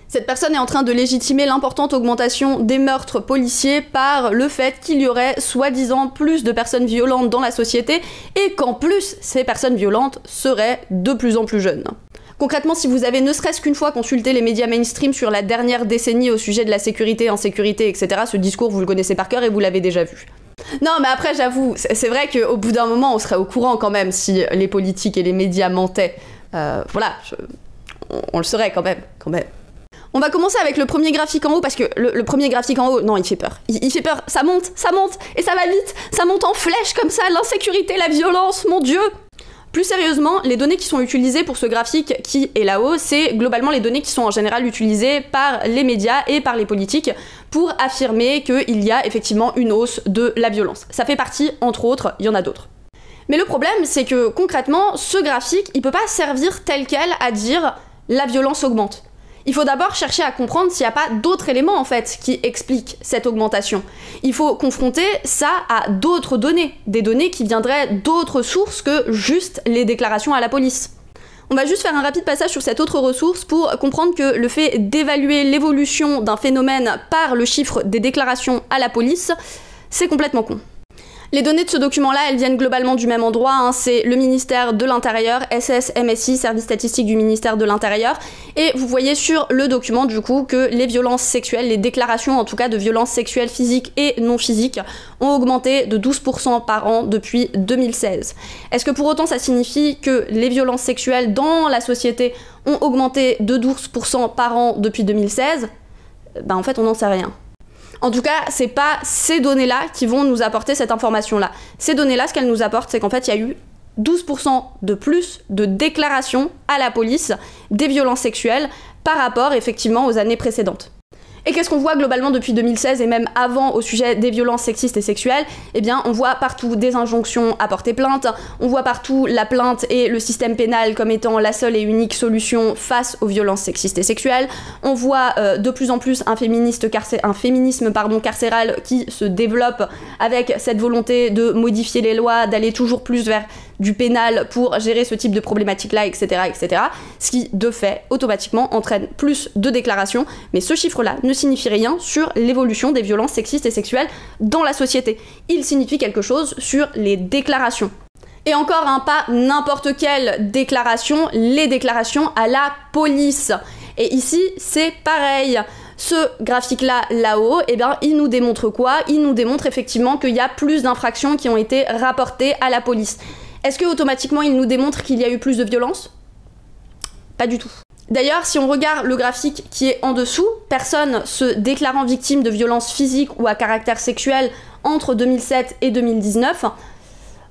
Cette personne est en train de légitimer l'importante augmentation des meurtres policiers par le fait qu'il y aurait soi-disant plus de personnes violentes dans la société et qu'en plus, ces personnes violentes seraient de plus en plus jeunes. Concrètement, si vous avez ne serait-ce qu'une fois consulté les médias mainstream sur la dernière décennie au sujet de la sécurité, insécurité, etc., ce discours, vous le connaissez par cœur et vous l'avez déjà vu. Non, mais après, j'avoue, c'est vrai qu'au bout d'un moment, on serait au courant quand même si les politiques et les médias mentaient. Voilà, on le saurait quand même. On va commencer avec le premier graphique en haut, parce que le premier graphique en haut, non, il fait peur. Il fait peur, ça monte, et ça va vite, ça monte en flèche comme ça, l'insécurité, la violence, mon Dieu. Plus sérieusement, les données qui sont utilisées pour ce graphique qui est là-haut, c'est globalement les données qui sont en général utilisées par les médias et par les politiques pour affirmer qu'il y a effectivement une hausse de la violence. Ça fait partie, entre autres, il y en a d'autres. Mais le problème, c'est que concrètement, ce graphique, il peut pas servir tel quel à dire la violence augmente. Il faut d'abord chercher à comprendre s'il n'y a pas d'autres éléments en fait qui expliquent cette augmentation. Il faut confronter ça à d'autres données, des données qui viendraient d'autres sources que juste les déclarations à la police. On va juste faire un rapide passage sur cette autre ressource pour comprendre que le fait d'évaluer l'évolution d'un phénomène par le chiffre des déclarations à la police, c'est complètement con. Les données de ce document-là, elles viennent globalement du même endroit, hein, c'est le ministère de l'Intérieur, SSMSI, Service statistique du ministère de l'Intérieur, et vous voyez sur le document du coup que les violences sexuelles, les déclarations en tout cas de violences sexuelles physiques et non physiques, ont augmenté de 12% par an depuis 2016. Est-ce que pour autant ça signifie que les violences sexuelles dans la société ont augmenté de 12% par an depuis 2016 ? Ben en fait on n'en sait rien. En tout cas, c'est pas ces données-là qui vont nous apporter cette information-là. Ces données-là, ce qu'elles nous apportent, c'est qu'en fait, il y a eu 12% de plus de déclarations à la police des violences sexuelles par rapport, effectivement, aux années précédentes. Et qu'est-ce qu'on voit globalement depuis 2016 et même avant au sujet des violences sexistes et sexuelles ? Eh bien, on voit partout des injonctions à porter plainte, on voit partout la plainte et le système pénal comme étant la seule et unique solution face aux violences sexistes et sexuelles. On voit de plus en plus un féminisme carcéral qui se développe avec cette volonté de modifier les lois, d'aller toujours plus vers du pénal pour gérer ce type de problématique-là, etc., etc. Ce qui, de fait, automatiquement entraîne plus de déclarations, mais ce chiffre-là ne signifie rien sur l'évolution des violences sexistes et sexuelles dans la société. Il signifie quelque chose sur les déclaраtions. Et encore, pas n'importe quelle déclaration, les déclarations à la police. Et ici, c'est pareil. Ce graphique-là, là-haut, eh bien, il nous démontre quoi ? Il nous démontre effectivement qu'il y a plus d'infractions qui ont été rapportées à la police. Est-ce que automatiquement il nous démontre qu'il y a eu plus de violence ? Pas du tout. D'ailleurs, si on regarde le graphique qui est en dessous, personne se déclarant victime de violences physiques ou à caractère sexuel entre 2007 et 2019,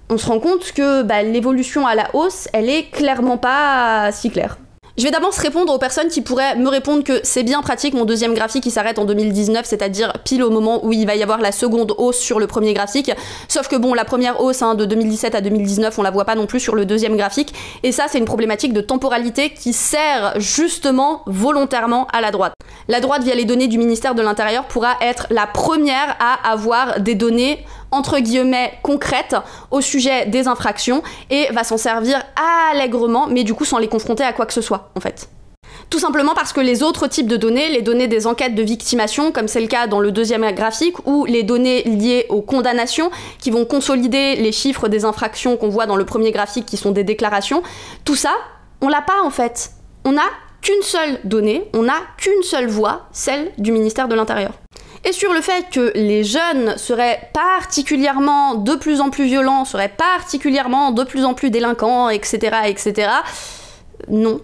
on se rend compte que l'évolution à la hausse, elle est clairement pas si claire. Je vais d'abord répondre aux personnes qui pourraient me répondre que c'est bien pratique, mon deuxième graphique qui s'arrête en 2019, c'est-à-dire pile au moment où il va y avoir la seconde hausse sur le premier graphique. Sauf que bon, la première hausse de 2017 à 2019, on la voit pas non plus sur le deuxième graphique. Et ça, c'est une problématique de temporalité qui sert justement volontairement à la droite. La droite, via les données du ministère de l'Intérieur, pourra être la première à avoir des données entre guillemets concrètes au sujet des infractions et va s'en servir allègrement, mais du coup sans les confronter à quoi que ce soit en fait. Tout simplement parce que les autres types de données, les données des enquêtes de victimation, comme c'est le cas dans le deuxième graphique, ou les données liées aux condamnations, qui vont consolider les chiffres des infractions qu'on voit dans le premier graphique, qui sont des déclarations, tout ça, on l'a pas en fait. On n'a qu'une seule donnée, on n'a qu'une seule voix, celle du ministère de l'Intérieur. Et sur le fait que les jeunes seraient particulièrement de plus en plus violents, seraient particulièrement de plus en plus délinquants, etc., etc., non.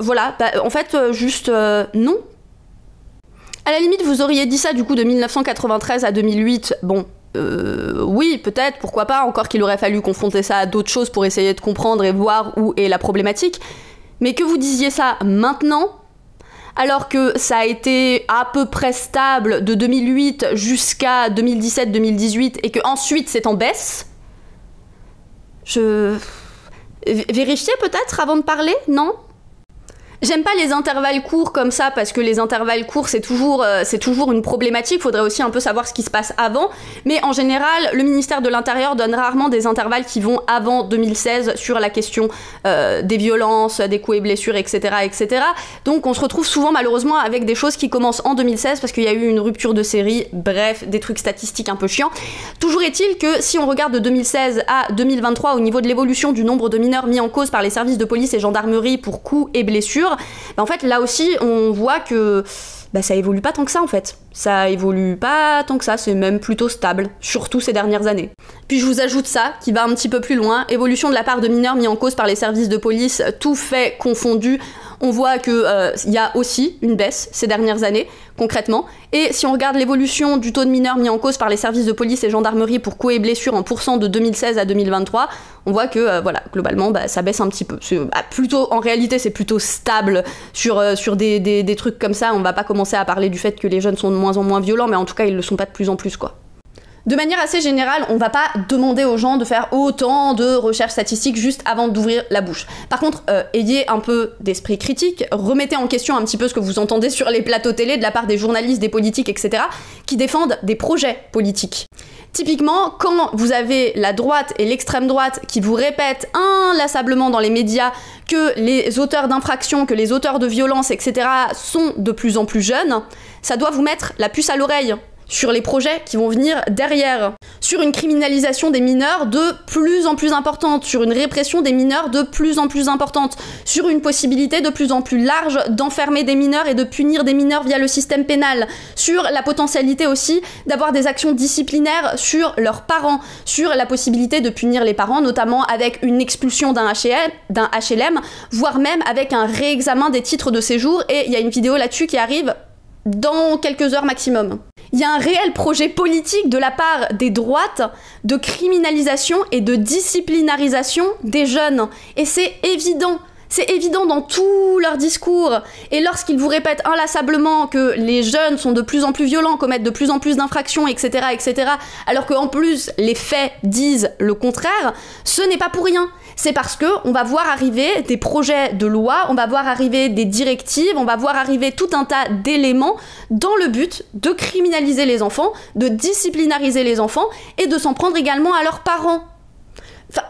Voilà, en fait, juste non. À la limite, vous auriez dit ça du coup de 1993 à 2008, bon, oui, peut-être, pourquoi pas, encore qu'il aurait fallu confronter ça à d'autres choses pour essayer de comprendre et voir où est la problématique, mais que vous disiez ça maintenant, alors que ça a été à peu près stable de 2008 jusqu'à 2017-2018 et que ensuite c'est en baisse, vérifiez peut-être avant de parler, non ? J'aime pas les intervalles courts comme ça, parce que les intervalles courts, c'est toujours une problématique. Faudrait aussi un peu savoir ce qui se passe avant. Mais en général, le ministère de l'Intérieur donne rarement des intervalles qui vont avant 2016 sur la question des violences, des coups et blessures, etc., etc. Donc on se retrouve souvent malheureusement avec des choses qui commencent en 2016 parce qu'il y a eu une rupture de série, bref, des trucs statistiques un peu chiants. Toujours est-il que si on regarde de 2016 à 2023 au niveau de l'évolution du nombre de mineurs mis en cause par les services de police et gendarmerie pour coups et blessures, en fait, là aussi, on voit que ça évolue pas tant que ça, en fait. Ça évolue pas tant que ça, c'est même plutôt stable, surtout ces dernières années. Puis je vous ajoute ça, qui va un petit peu plus loin, évolution de la part de mineurs mis en cause par les services de police, tout fait confondu. On voit qu'il y a aussi une baisse ces dernières années, concrètement. Et si on regarde l'évolution du taux de mineurs mis en cause par les services de police et gendarmerie pour coups et blessures en pourcent de 2016 à 2023, on voit que, globalement, ça baisse un petit peu. En réalité, c'est plutôt stable sur des trucs comme ça. On va pas commencer à parler du fait que les jeunes sont de moins en moins violents, mais en tout cas, ils le sont pas de plus en plus, quoi. De manière assez générale, on va pas demander aux gens de faire autant de recherches statistiques juste avant d'ouvrir la bouche. Par contre, ayez un peu d'esprit critique, remettez en question un petit peu ce que vous entendez sur les plateaux télé de la part des journalistes, des politiques, etc., qui défendent des projets politiques. Typiquement, quand vous avez la droite et l'extrême droite qui vous répètent inlassablement dans les médias que les auteurs d'infractions, que les auteurs de violences, etc. sont de plus en plus jeunes, ça doit vous mettre la puce à l'oreille sur les projets qui vont venir derrière, sur une criminalisation des mineurs de plus en plus importante, sur une répression des mineurs de plus en plus importante, sur une possibilité de plus en plus large d'enfermer des mineurs et de punir des mineurs via le système pénal, sur la potentialité aussi d'avoir des actions disciplinaires sur leurs parents, sur la possibilité de punir les parents, notamment avec une expulsion d'un HLM, voire même avec un réexamen des titres de séjour, et il y a une vidéo là-dessus qui arrive dans quelques heures maximum. Il y a un réel projet politique de la part des droites de criminalisation et de disciplinarisation des jeunes. Et c'est évident. C'est évident dans tout leur discours. Et lorsqu'ils vous répètent inlassablement que les jeunes sont de plus en plus violents, commettent de plus en plus d'infractions, etc., etc., alors qu'en plus les faits disent le contraire, ce n'est pas pour rien. C'est parce que on va voir arriver des projets de loi, on va voir arriver des directives, on va voir arriver tout un tas d'éléments dans le but de criminaliser les enfants, de disciplinariser les enfants et de s'en prendre également à leurs parents. Enfin,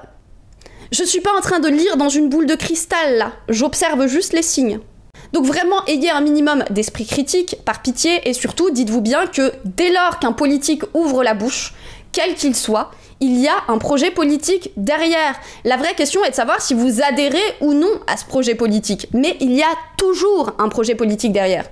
je suis pas en train de lire dans une boule de cristal là, j'observe juste les signes. Donc vraiment, ayez un minimum d'esprit critique, par pitié, et surtout, dites-vous bien que dès lors qu'un politique ouvre la bouche, quel qu'il soit, il y a un projet politique derrière. La vraie question est de savoir si vous adhérez ou non à ce projet politique. Mais il y a toujours un projet politique derrière.